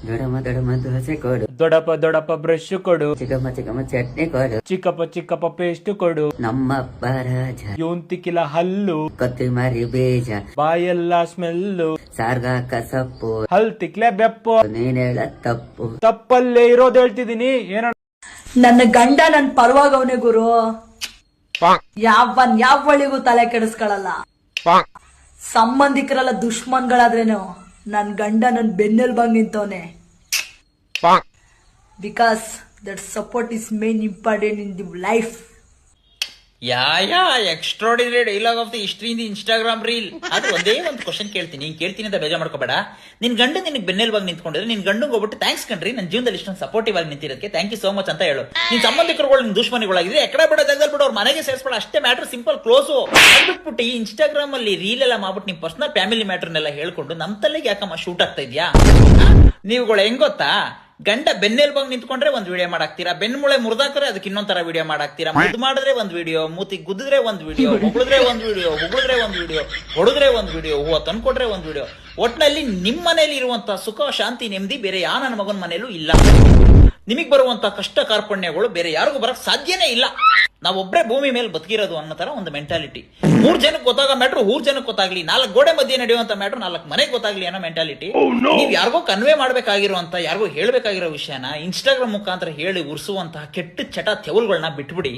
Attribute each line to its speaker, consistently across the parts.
Speaker 1: ದೊಡಮ ದೊಡಮ ದೋಸೆ ಕೊಡು,
Speaker 2: ದೊಡಪ ದೊಡಪ ಬ್ರಷ್ ಕೊಡು,
Speaker 1: ಚಿಕ್ಕಮ್ಮ ಚಿಕ್ಕಮ್ಮ ಚಟ್ನಿ ಕೊಡು,
Speaker 2: ಚಿಕ್ಕಪ್ಪ ಚಿಕ್ಕಪ್ಪ ಪೇಸ್ಟ್ ಕೊಡು,
Speaker 1: ನಮ್ಮಪ್ಪ ರಾಜ
Speaker 2: ಯೋಂತಿಕಿಲ ಹಲ್ಲು,
Speaker 1: ಕೊತ್ತಿಮರಿ ಬೀಜ,
Speaker 2: ಬಾಯೆಲ್ಲ ಸ್ಮೆಲ್ಲು,
Speaker 1: ಸಾರ್ಗಾಕ ಸೊಪ್ಪು,
Speaker 2: ಹಲ್ ತಿಕ್ಲೆ ಬೆಪ್ಪು,
Speaker 1: ನೀನ್ ಹೇಳ ತಪ್ಪು.
Speaker 2: ತಪ್ಪಲ್ಲೇ ಇರೋದು ಹೇಳ್ತಿದೀನಿ. ಏನ
Speaker 3: ನನ್ನ ಗಂಡ ನನ್ ಪರವಾಗವನೆ ಗುರು. ಯಾವಳಿಗೂ ತಲೆ ಕೆಡಿಸ್ಕೊಳಲ್ಲ. ಸಂಬಂಧಿಕರೆಲ್ಲ ದುಶ್ಮನ್ಗಳಾದ್ರೇನು ನನ್ ಗಂಡ ನನ್ ಬೆನ್ನೆಲ್ಬಂಗ್ ನಿಂತವನೆ. Because that support is main important in the life.
Speaker 4: Extraordinary dialogue of the history in the Instagram reel. ಅದು ಒಂದೇ ಒಂದು ಕ್ವಶನ್ ಕೇಳ್ತೀನಿ ಅಂತ ಬೇಜಾರ್ ಮಾಡ್ಕೋಬೇಡ. ನಿನ್ ಗಂಡ ನಿನಗೆ ಬೆನ್ನೆಲ್ಬಾಗ್ ನಿಂತ್ಕೊಂಡಿದ್ರೆ ನಿನ್ ಗಂಡಂಗ್ ಹೋಗ್ಬಿಟ್ಟು ಥ್ಯಾಂಕ್ಸ್ ಕಣ್ರಿ, ನನ್ನ ಜೀವನದಲ್ಲಿ ಇಷ್ಟೊಂದು ಸಪೋರ್ಟಿವ್ ಆಗಿ ನಿಂತಿರೋದಕ್ಕೆ ಥ್ಯಾಂಕ್ ಯು ಸೋ ಮಚ್ ಅಂತ ಹೇಳು. ನಿನ್ ಸಂಬಂಧಿಕರುಗಳು ನಿನ್ ದುಶ್ಮನಿಗಳಾಗಿದ್ರೆ ಎಕಡೆ ಬಿಡೋ ಜಾಗದಲ್ಲಿ ಬಿಡು, ಅವ್ರ ಮನೆಗೆ ಸೇರಿಸ್ಬೇಡ, ಅಷ್ಟೇ ಮ್ಯಾಟರ್ ಸಿಂಪಲ್ ಕ್ಲೋಸು. ಬಿಟ್ಬಿಟ್ಟು ಈ ಇನ್ಸ್ಟಾಗ್ರಾಮ್ ಅಲ್ಲಿ ರೀಲ್ ಎಲ್ಲ ಮಾಡ್ಬಿಟ್ಟು ನಿಮ್ ಪರ್ಸನಲ್ ಫ್ಯಾಮಿಲಿ ಮ್ಯಾಟರ್ನೆಲ್ಲ ಹೇಳ್ಕೊಂಡು ನಮ್ ತಲೆಗೆ ಯಾಕಮ್ಮ ಶೂಟ್ ಆಗ್ತಾ ಇದ್ಯಾ? ನೀವುಗಳು ಹೆಂಗ್ ಗೊತ್ತಾ, ಗಂಡ ಬೆನ್ನೆಲ್ಬಾಗ್ ನಿಂತ್ಕೊಂಡ್ರೆ ಒಂದ್ ವಿಡಿಯೋ ಮಾಡಾಕ್ತೀರಾ, ಬೆನ್ಮೂಳೆ ಮುರಿದಾಕ್ರೆ ಅದಕ್ಕೆ ಇನ್ನೊಂದರ ವಿಡಿಯೋ ಮಾಡಾಕ್ತೀರಾ, ಮುದ್ದು ಮಾಡಿದ್ರೆ ಒಂದ್ ವಿಡಿಯೋ, ಮೂತಿ ಗುದ್ದಿದ್ರೆ ಒಂದ್ ವಿಡಿಯೋ, ಹೊಗಳಿದ್ರೆ ಒಂದ್ ವಿಡಿಯೋ, ಹೊಗಳಿದ್ರೆ ಒಂದ್ ವಿಡಿಯೋ, ಹೊಡೆದ್ರೆ ಒಂದ್ ವಿಡಿಯೋ, ಹೂವ ತಂದ್ಕೊಟ್ರೆ ಒಂದ್ ವಿಡಿಯೋ. ಒಟ್ನಲ್ಲಿ ನಿಮ್ ಮನೇಲಿ ಇರುವಂತ ಸುಖ ಶಾಂತಿ ನೆಮ್ಮದಿ ಬೇರೆ ಯಾವ ನನ್ನ ಮಗನ ಮನೇಲೂ ಇಲ್ಲ. ನಿಮಗ್ ಬರುವಂತ ಕಷ್ಟ ಕಾರ್ಪಣ್ಯಗಳು ಬೇರೆ ಯಾರಿಗೂ ಬರಕ್ ಸಾಧ್ಯನೇ ಇಲ್ಲ. ನಾವೊಬ್ರೆ ಭೂಮಿ ಮೇಲೆ ಬದುಕಿರೋದು ಅನ್ನೋ ತರ ಒಂದು ಮೆಂಟಾಲಿಟಿ. 3 ಜನಕ್ಕೆ ಗೊತ್ತಾಗೋ ಮ್ಯಾಟ್ರು 4 ಜನಕ್ಕೆ ಗೊತ್ತಾಗ್ಲಿ, 4 ಗೋಡೆ ಮಧ್ಯೆ ನಡೆಯುವಂತ ಮ್ಯಾಟ್ರು 4 ಮನೆಗೆ ಗೊತ್ತಾಗ್ಲಿ ಅನ್ನೋ ಮೆಂಟಾಲಿಟಿ. ನೀವ್ ಯಾರಿಗೋ ಕನ್ವೆ ಮಾಡ್ಬೇಕಾಗಿರುವಂತ, ಯಾರಿಗೋ ಹೇಳ್ಬೇಕಾಗಿರೋ ವಿಷಯನ ಇನ್ಸ್ಟಾಗ್ರಾಮ್ ಮುಖಾಂತರ ಹೇಳಿ ಉರ್ಸುವಂತಹ ಕೆಟ್ಟ ಚಟ ತೆವಲ್ಗಳನ್ನ ಬಿಟ್ಬಿಡಿ.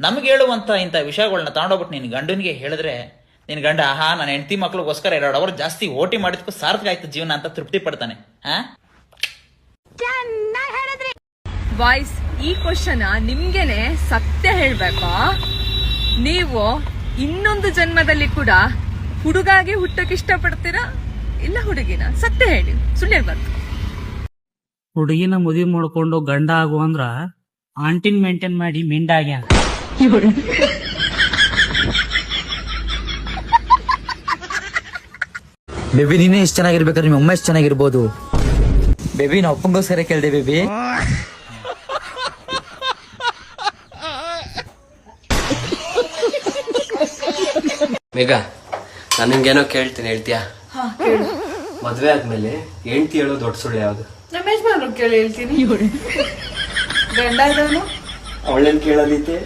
Speaker 4: ನಮ್ಗೆ ಹೇಳುವಂತ ಇಂಥ ವಿಷಯಗಳನ್ನ ತಗೊಂಡೋಗ್ಬಿಟ್ಟು ನಿನ್ ಗಂಡನಿಗೆ ಹೇಳಿದ್ರೆ ನಿನ್ ಗಂಡ ನನ್ನ ಹೆಂಡತಿ ಮಕ್ಳಿಗೋಸ್ಕರ 2 ಅವರ್ ಜಾಸ್ತಿ ಓಟಿ ಮಾಡಿದ್ಕೂ ಸಾರ್ಥಕ ಆಯ್ತು ಜೀವನ ಅಂತ ತೃಪ್ತಿ ಪಡ್ತಾನೆ.
Speaker 5: ವಾಯ್ಸ್ ಈ ಕ್ವಶನ್ ನಿಮ್ಗೆನೆ ಸತ್ಯ ಹೇಳ್ಬೇಕಾ? ನೀವು ಇನ್ನೊಂದು ಜನ್ಮದಲ್ಲಿ ಕೂಡ ಹುಡುಗಾಗೆ ಹುಟ್ಟಕ್ಕೆ ಇಷ್ಟಪಡ್ತೀರಾ ಇಲ್ಲ ಹುಡುಗಿನ? ಸತ್ಯ ಹೇಳಿ, ಸುಳ್ಳು ಹೇಳ್ಬಾರ್ದು.
Speaker 6: ಹುಡುಗಿನ ಮದುವೆ ಮಾಡ್ಕೊಂಡು ಗಂಡ ಆಗು ಅಂದ್ರ ಆಂಟಿನ್ ಮೇಂಟೈನ್ ಮಾಡಿ ಮಿಂಡ ಆಗ್ಯಾನ.
Speaker 7: ಬೇಬಿ ನೀನೇ ಎಷ್ಟು ಚೆನ್ನಾಗಿರ್ಬೇಕಾದ್ರೆ ನಿಮ್ಮ ಅಮ್ಮ ಎಷ್ಟು ಚೆನ್ನಾಗಿರ್ಬೋದು. ಬೇಬಿ ನಾ ಅಪ್ಪಂಗೋಸ್ಕರ ಕೇಳ್ದೆ ಬೇಬಿ.
Speaker 8: ಮೇಘ, ನಾನು ನಿಂಗೇನೋ ಕೇಳ್ತೀನಿ, ಹೇಳ್ತೀಯಾ? ಮದ್ವೆ ಆದ್ಮೇಲೆ ಹೆಂಡತಿ ಹೇಳೋ ದೊಡ್ಡ ಸುಳ್ಳು ಯಾವ್ದು?
Speaker 3: ನಮ್ಮ ಯಜಮಾನ್ರು ಕೇಳಿ ಹೇಳ್ತೀನಿ. ಗಂಡ ಇದ್ದವನು
Speaker 8: ಅವಳೇನ್ ಕೇಳಲಿತ್ತೆ?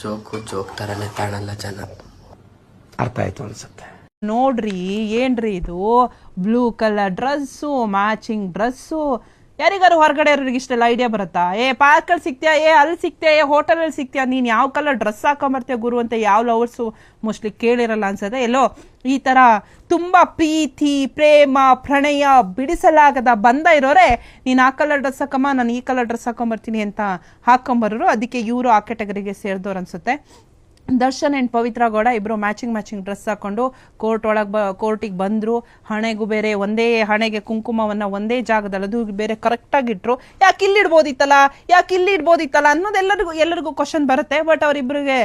Speaker 8: ಜೋಕ್ ತರನೇ ತಾಣಲ್ಲ ಜನ. ಅರ್ಥ ಆಯ್ತು ಅನ್ಸುತ್ತೆ.
Speaker 9: ನೋಡ್ರಿ ಏನ್ರಿ ಇದು, blue colour dress, matching dress. ಯಾರಿಗಾರು ಹೊರಗಡೆ ಇಷ್ಟೆಲ್ಲ ಐಡಿಯಾ ಬರುತ್ತಾ? ಪಾರ್ಕಲ್ಲಿ ಸಿಗ್ತೀಯಾ, ಅಲ್ಲಿ ಸಿಗ್ತೀಯಾ, ಹೋಟೆಲಲ್ಲಿ ಸಿಗ್ತೀಯಾ, ನೀನು ಯಾವ ಕಲರ್ ಡ್ರೆಸ್ ಹಾಕೊಂಬರ್ತೀಯ ಗುರು ಅಂತ ಯಾವ ಲವರ್ಸು ಮೋಸ್ಟ್ಲಿ ಕೇಳಿರಲ್ಲ ಅನ್ಸತ್ತೆ. ಎಲ್ಲೋ ಈ ಥರ ತುಂಬ ಪ್ರೀತಿ ಪ್ರೇಮ ಪ್ರಣಯ ಬಿಡಿಸಲಾಗದ ಬಂದ ಇರೋರೆ ನೀನು ಆ ಕಲರ್ ಡ್ರೆಸ್ ಹಾಕಮ್ಮ, ನಾನು ಈ ಕಲರ್ ಡ್ರೆಸ್ ಹಾಕೊಂಬರ್ತೀನಿ ಅಂತ ಹಾಕೊಂಬರೋರು. ಅದಕ್ಕೆ ಇವರು ಆ ಕ್ಯಾಟಗರಿಗೆ ಸೇರಿದವ್ರು ಅನ್ಸುತ್ತೆ. ದರ್ಶನ್ ಆ್ಯಂಡ್ ಪವಿತ್ರ ಗೌಡ ಇಬ್ಬರು ಮ್ಯಾಚಿಂಗ್ ಡ್ರೆಸ್ ಹಾಕೊಂಡು ಕೋರ್ಟಿಗೆ ಬಂದರು. ಹಣೆಗೂ ಬೇರೆ ಒಂದೇ ಹಣೆಗೆ ಕುಂಕುಮವನ್ನು ಒಂದೇ ಜಾಗದಲ್ಲಿ ಅದು ಬೇರೆ ಕರೆಕ್ಟಾಗಿಟ್ರು. ಯಾಕೆ ಇಲ್ಲಿಡ್ಬೋದಿತ್ತಲ್ಲ ಅನ್ನೋದು ಎಲ್ಲರಿಗೂ ಕ್ವಶನ್ ಬರುತ್ತೆ. ಬಟ್ ಅವರಿಬ್ಬರಿಗೆ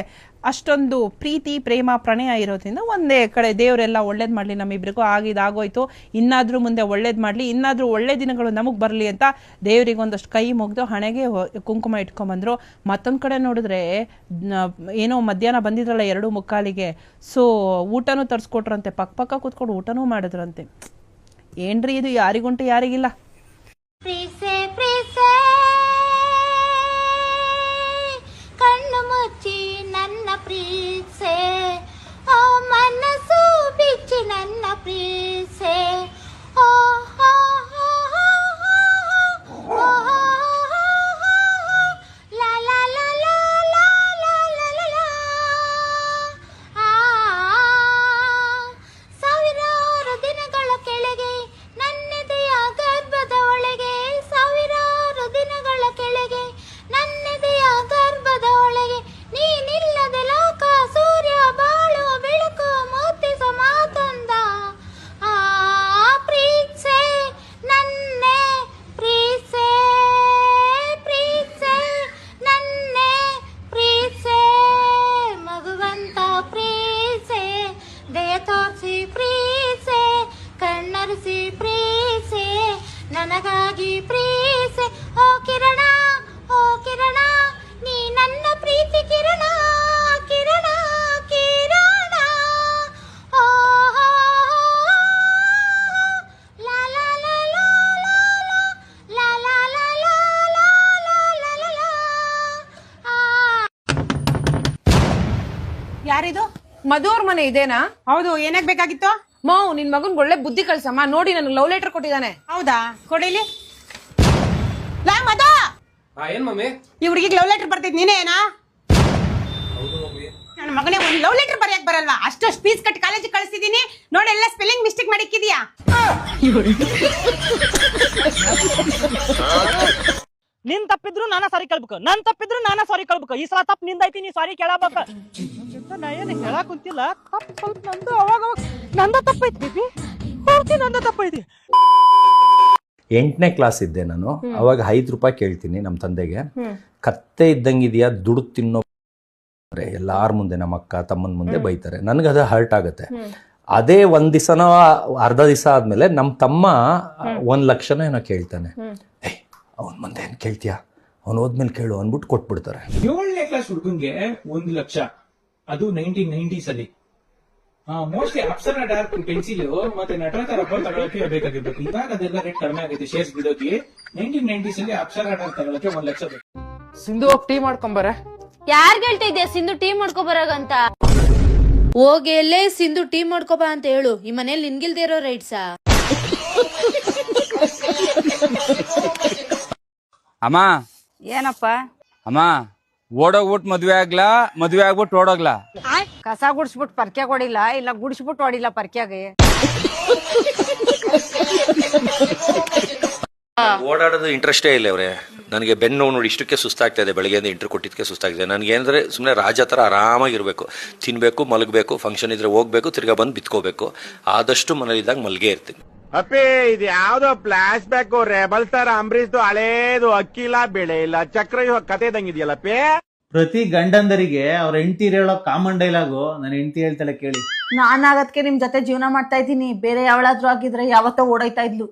Speaker 9: ಅಷ್ಟೊಂದು ಪ್ರೀತಿ ಪ್ರೇಮ ಪ್ರಣಯ ಇರೋದ್ರಿಂದ ಒಂದೇ ಕಡೆ ದೇವರೆಲ್ಲ ಒಳ್ಳೇದು ಮಾಡಲಿ, ನಮ್ಮಿಬ್ಬರಿಗೂ ಆಗೋಯ್ತು, ಇನ್ನಾದರೂ ಮುಂದೆ ಒಳ್ಳೇದು ಮಾಡಲಿ, ಇನ್ನಾದರೂ ಒಳ್ಳೆ ದಿನಗಳು ನಮಗೆ ಬರಲಿ ಅಂತ ದೇವರಿಗೆ ಒಂದಷ್ಟು ಕೈ ಮುಗಿದು ಹಣೆಗೆ ಕುಂಕುಮ ಇಟ್ಕೊಂಬಂದರು. ಮತ್ತೊಂದು ಕಡೆ ನೋಡಿದ್ರೆ ಏನೋ ಮಧ್ಯಾಹ್ನ ಬಂದಿದ್ರಲ್ಲ 2:45, ಸೊ ಊಟನೂ ತರಿಸ್ಕೊಟ್ರಂತೆ, ಪಕ್ಕ ಕೂತ್ಕೊಂಡು ಊಟನೂ ಮಾಡಿದ್ರಂತೆ. ಏನ್ರಿ ಇದು, ಯಾರಿಗುಂಟು ಯಾರಿಗಿಲ್ಲ.
Speaker 10: ಕಣ್ಣು ಮುಚ್ಚಿ ನನ್ನ ಪ್ರೀತ್ಸೆ, ಓ ಮನಸ್ಸು ಬಿಚ್ಚಿ ನನ್ನ ಪ್ರೀತ್ಸೆ, ಓ ಲಾ ಲಾ ಲಾ ಲಾ ಲಾ ಲಾ ಲಾ ಲಾ. ಸಾವಿರಾರು ದಿನಗಳ ಕೆಳಗೆ ನನ್ನೆದೆಯ ಗರ್ಭದ ಒಳಗೆ, ಸಾವಿರಾರು ದಿನಗಳ ಕೆಳಗೆ ನನ್ನೆದೆಯ ಗರ್ಭದ ಒಳಗೆ, ನೀನಿಲ್ಲದೆ ಲೋಕ ಸೂರ್ಯ ಬಾಳು ಬೆಳಕು ಮೂರ್ತಿಸ ಮಾತಂದ. ಪ್ರೀತ್ಸೆ ನನ್ನೆ ಪ್ರೀತ್ಸೆ, ಪ್ರೀತ್ಸೆ ನನ್ನೆ ಪ್ರೀತ್ಸೆ, ಮಗುವಂತ ಪ್ರೀತ್ಸೆ, ದಯ ತೋರಿಸಿ ಪ್ರೀತ್ಸೆ, ಕಣ್ಣರಿಸಿ ಪ್ರೀತ್ಸೆ, ನನಗಾಗಿ ಪ್ರೀತ್ಸೆ. ಓ ಕಿರಣ, ಓ ಕಿರಣ, ನೀ ನನ್ನ ಪ್ರೀತಿ ಕಿರಣ, ಕಿರಣ ಕಿರಣ. ಓ
Speaker 5: ಮಧು ಅವ್ರ ಮನೆ ಇದೇನಾ?
Speaker 9: ಹೌದು, ಏನಾಗ್ ಬೇಕಾಗಿತ್ತು?
Speaker 5: ಮಾವ್, ನಿನ್ ಮಗನ್ ಒಳ್ಳೆ ಬುದ್ಧಿ ಕಳ್ಸಮ್ಮ. ನೋಡಿ ನನಗೆ ಲವ್ ಲೆಟರ್ ಕೊಟ್ಟಿದ್ದಾನೆ.
Speaker 9: ಹೌದಾ, ಕೊಡಿಲಿ. ಲಾ ಮಧು,
Speaker 8: ಏನ್ ಮಮ್ಮಿ?
Speaker 9: ಈ ಹುಡುಗಿಗೆ ಲವ್ ಲೆಟರ್ ಬರ್ತಿದ್ ನೀನೇ ಏನಾ? ನನ್ನ ಮಗನೇ ಒಂದ್ ಲವ್ ಲೆಟರ್ ಬರೆಯಕ್ ಬರಲ್ವಾ? ಅಷ್ಟು ಫೀಸ್ ಕಟ್ಟಿ ಕಾಲೇಜಿಗೆ ಕಳಿಸ್ತಿದೀನಿ, ನೋಡಿ ಎಲ್ಲ ಸ್ಪೆಲ್ಲಿಂಗ್ ಮಿಸ್ಟೇಕ್ ಮಾಡಿಕ್ಕಿದ್ಯಾ?
Speaker 6: ನಿನ್ ತಪ್ಪಿದ್ರು ನಾನಾ ಸಾರಿ ಕೇಳ್ಬೇಕು, ನನ್ ತಪ್ಪಿದ್ರು ನಾನಾ ಸಾರಿ ಕೇಳ್ಬೇಕು. ಈ ಸಲ ತಪ್ಪು ನಿಂದೈತಿ, ನೀ ಸಾರಿ ಕೇಳಬೇಕು. ನಾ ಏನು ಹೇಳಕ್ ಕುಂತಿಲ್ಲ, ತಪ್ಪು ಸ್ವಲ್ಪ ನಂದು. ಅವಾಗ ನಂದ ತಪ್ಪೈತಿ ಬೇಬಿ, ಪೂರ್ತಿ ನಂದ ತಪ್ಪೈತಿ.
Speaker 11: 8ನೇ ಕ್ಲಾಸ್ ಇದ್ದೆ ನಾನು. ಅವಾಗ 5 ರೂಪಾಯಿ ಕೇಳ್ತೀನಿ ನಮ್ಮ ತಂದೆಗೆ. ಕತ್ತೆ ಇದ್ದಂಗಿದೆಯಾ, ದುಡ್ಡು ತಿನ್ನೋ ಎಲ್ಲಾರ ಮುಂದೆ, ನಮ್ಮ ಅಕ್ಕ ತಮ್ಮನ ಮುಂದೆ ಬೈತಾರೆ. ನನಗದು ಹರ್ಟ್ ಆಗುತ್ತೆ. ಅದೇ ಒಂದ್ ದಿವಸನೋ ಅರ್ಧ ದಿವಸ ಆದ್ಮೇಲೆ ನಮ್ಮ ತಮ್ಮ 1 ಲಕ್ಷನೋ ಏನೋ ಕೇಳ್ತಾನೆ. ಅವನ್ ಮುಂದೆ ಏನ್ ಕೇಳ್ತೀಯಾ, ಅವ್ನು ಹೋದ್ಮೇಲೆ ಕೇಳು ಅಂದ್ಬಿಟ್ಟು ಕೊಟ್ಬಿಡ್ತಾರೆ.
Speaker 2: 7ನೇ ಕ್ಲಾಸ್ ಹುಡುಗಂಗೆ 1 ಲಕ್ಷ, ಅದು 1990s ಅಲ್ಲಿ. ಮೋಸ್ಟ್ಲಿ ಅಪ್ಸರಾ ಡಾರ್ಕ್ ಪೆನ್ಸಿಲ್ ಮತ್ತೆ ನಟರಾಜ ರಬ್ಬರ್ ತಗೊಳಕ್ಕೆ ಬೇಕಾಗಿರ್ಬೇಕು. ಇವಾಗ ಅದೆಲ್ಲ ರೇಟ್ ಕಡಿಮೆ ಆಗೈತೆ ಶೇರ್ಸ್ ಬಿಡೋಕೆ. 1990s ಅಲ್ಲಿ ಅಪ್ಸರಾ ಡಾರ್ಕ್ ತಗೊಳಕ್ಕೆ 1 ಲಕ್ಷ ಬೇಕು.
Speaker 3: ಸಿಂಧು ಹೋಗಿ ಟೀ ಮಾಡ್ಕೊಂಬರ.
Speaker 10: ಯಾರ್ ಹೇಳ್ತಾ ಇದ್ಯಾ ಸಿಂಧು ಟೀ ಮಾಡ್ಕೊ ಬರಾಗಂತ? ಹೋಗಿ ಎಲ್ಲೇ ಸಿಂಧು ಟೀ ಮಾಡ್ಕೊಬಾ ಅಂತ ಹೇಳು. ಈ ಮನೇಲಿ ನಿನ್ಗಿಲ್ದೇ ಇರೋ ರೈಟ್ಸಾ?
Speaker 12: ಅಮ್ಮ.
Speaker 5: ಏನಪ್ಪ?
Speaker 12: ಅಮ್ಮ, ಓಡೋಗ್ಬಿಟ್ಟು ಮದ್ವೆ ಆಗ್ಲಾ, ಮದ್ವೆ ಆಗ್ಬಿಟ್ಟು ಓಡೋಗ್ಲಾ?
Speaker 5: ಕಸ ಗುಡ್ಸ್ಬಿಟ್ಟು ಪರ್ಕೆ ಕೊಡಿಲ್ಲ, ಇಲ್ಲ ಗುಡ್ಸ್ಬಿಟ್ಟು ಹೊಡಿಲ್ಲ ಪರ್ಕ್ಯಾಗೆ.
Speaker 11: ಓಡಾಡೋದು ಇಂಟ್ರೆಸ್ಟೇ ಇಲ್ಲ ಅವ್ರೆ. ನನಗೆ ಬೆನ್ನು ನೋವು ನೋಡಿ ಇಷ್ಟಕ್ಕೆ ಸುಸ್ತಾಗ್ತಾ ಇದೆ. ಬೆಳಗ್ಗೆಯಿಂದ ಇಂಟರ್ ಕೊಟ್ಟಿದ್ದಕ್ಕೆ ಸುಸ್ತಾಗಿದೆ. ನನಗೆ ಏನಂದ್ರೆ ಸುಮ್ಮನೆ ರಾಜ ಥರ ಆರಾಮಾಗಿರ್ಬೇಕು, ತಿನ್ಬೇಕು, ಮಲಗಬೇಕು, ಫಂಕ್ಷನ್ ಇದ್ರೆ ಹೋಗ್ಬೇಕು, ತಿರ್ಗಾ ಬಂದು ಬಿತ್ಕೋಬೇಕು. ಆದಷ್ಟು ಮನೇಲಿದ್ದಾಗ ಮಲ್ಗೆ ಇರ್ತೀನಿ.
Speaker 2: ಅಪ್ಪಿ, ಇದು ಯಾವ್ದೋ ಫ್ಲಾಶ್ ಬ್ಯಾಕ್ ರೆಬಲ್ ತರ ಅಂಬರೀಶ್ದು ಹಳೇದು ಅಕ್ಕಿ ಇಲ್ಲ, ಬೆಳೆ ಇಲ್ಲ, ಚಕ್ರ ಕತೆ ಇದ್ದಂಗಿದೆಯಲ್ಲಪ್ಪಿ. ಪ್ರತಿ ಗಂಡಂದರಿಗೆ ಅವ್ರ ಹೆಂಡತಿ ಹೇಳೋ ಕಾಮನ್ ಡೈಲಾಗು ನನ್ನ ಹೆಂಡತಿ ಹೇಳ್ತಾಳೆ ಕೇಳಿ.
Speaker 10: ನಾನ್ ಆಗದ್ಕೆ ನಿಮ್ ಜೊತೆ ಜೀವನ ಮಾಡ್ತಾ ಇದ್ದೀನಿ. ಬೇರೆ ಯಾವಳಾದ್ರೂ ಆಗಿದ್ರೆ ಯಾವತ್ತೋ ಓಡೈತಾ ಇದ್ಲು.